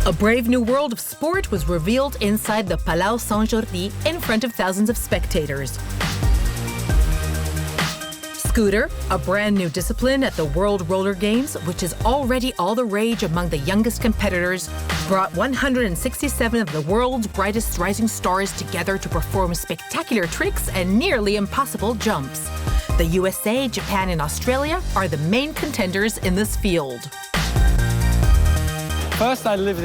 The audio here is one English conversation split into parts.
A brave new world of sport was revealed inside the Palau Saint-Jordi in front of thousands of spectators. Scooter, a brand new discipline at the World Roller Games, which is already all the rage among the youngest competitors, brought 167 of the world's brightest rising stars together to perform spectacular tricks and nearly impossible jumps. The USA, Japan, and Australia are the main contenders in this field. First, I lived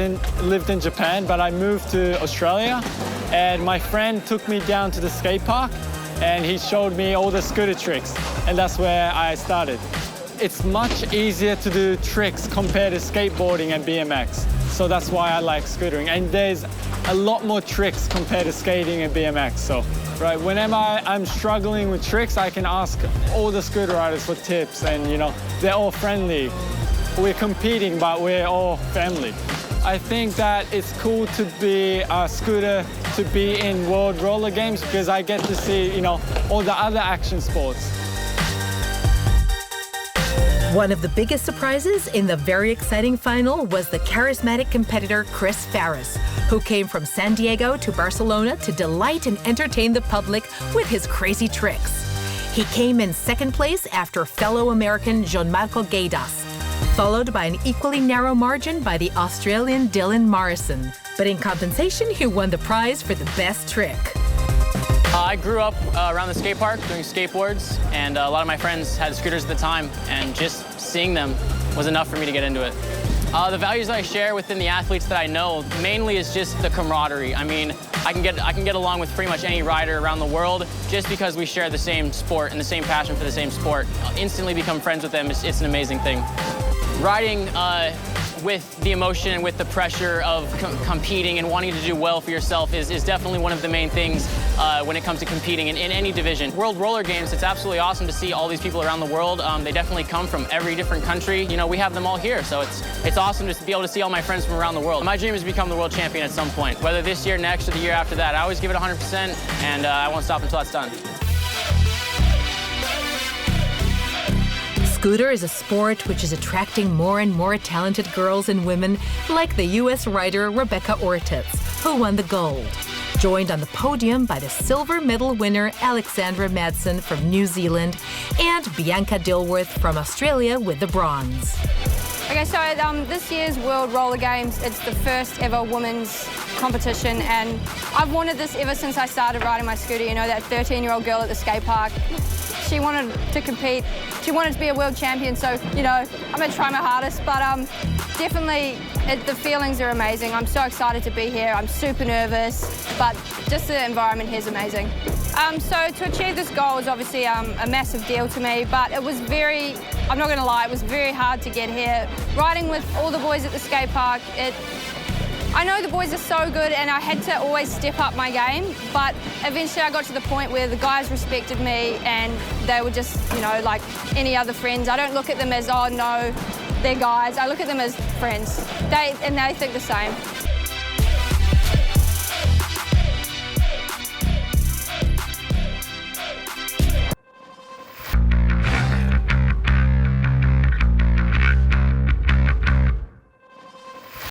in Japan, but I moved to Australia, and my friend took me down to the skate park, and he showed me all the scooter tricks, and that's where I started. It's much easier to do tricks compared to skateboarding and BMX, so that's why I like scootering. And there's a lot more tricks compared to skating and BMX. So, right, whenever I'm struggling with tricks, I can ask all the scooter riders for tips, and they're all friendly. We're competing, but we're all family. I think that it's cool to be a scooter, to be in World Roller Games, because I get to see, all the other action sports. One of the biggest surprises in the very exciting final was the charismatic competitor Chris Farris, who came from San Diego to Barcelona to delight and entertain the public with his crazy tricks. He came in second place after fellow American Gianmarco Gaidas, followed by an equally narrow margin by the Australian Dylan Morrison. But in compensation, he won the prize for the best trick. I grew up around the skate park doing skateboards, and a lot of my friends had scooters at the time, and just seeing them was enough for me to get into it. The values that I share within the athletes that I know mainly is just the camaraderie. I mean, I can get along with pretty much any rider around the world just because we share the same sport and the same passion for the same sport. I'll instantly become friends with them. It's an amazing thing. Riding with the emotion and with the pressure of competing and wanting to do well for yourself is definitely one of the main things when it comes to competing in any division. World Roller Games, it's absolutely awesome to see all these people around the world. They definitely come from every different country. We have them all here, so it's awesome to be able to see all my friends from around the world. My dream is to become the world champion at some point, whether this year, next, or the year after that. I always give it 100%, and I won't stop until that's done. Scooter is a sport which is attracting more and more talented girls and women like the U.S. rider Rebecca Ortiz, who won the gold, joined on the podium by the silver medal winner Alexandra Madsen from New Zealand and Bianca Dilworth from Australia with the bronze. Okay, so this year's World Roller Games, it's the first ever women's competition, and I've wanted this ever since I started riding my scooter. That 13-year-old girl at the skate park, she wanted to compete. She wanted to be a world champion, so, I'm going to try my hardest, but definitely the feelings are amazing. I'm so excited to be here. I'm super nervous, but just the environment here is amazing. So to achieve this goal was obviously a massive deal to me, but it was I'm not going to lie, it was very hard to get here. Riding with all the boys at the skate park, I know the boys are so good, and I had to always step up my game, but eventually I got to the point where the guys respected me, and they were just, like any other friends. I don't look at them as, oh no, they're guys. I look at them as friends. They think the same.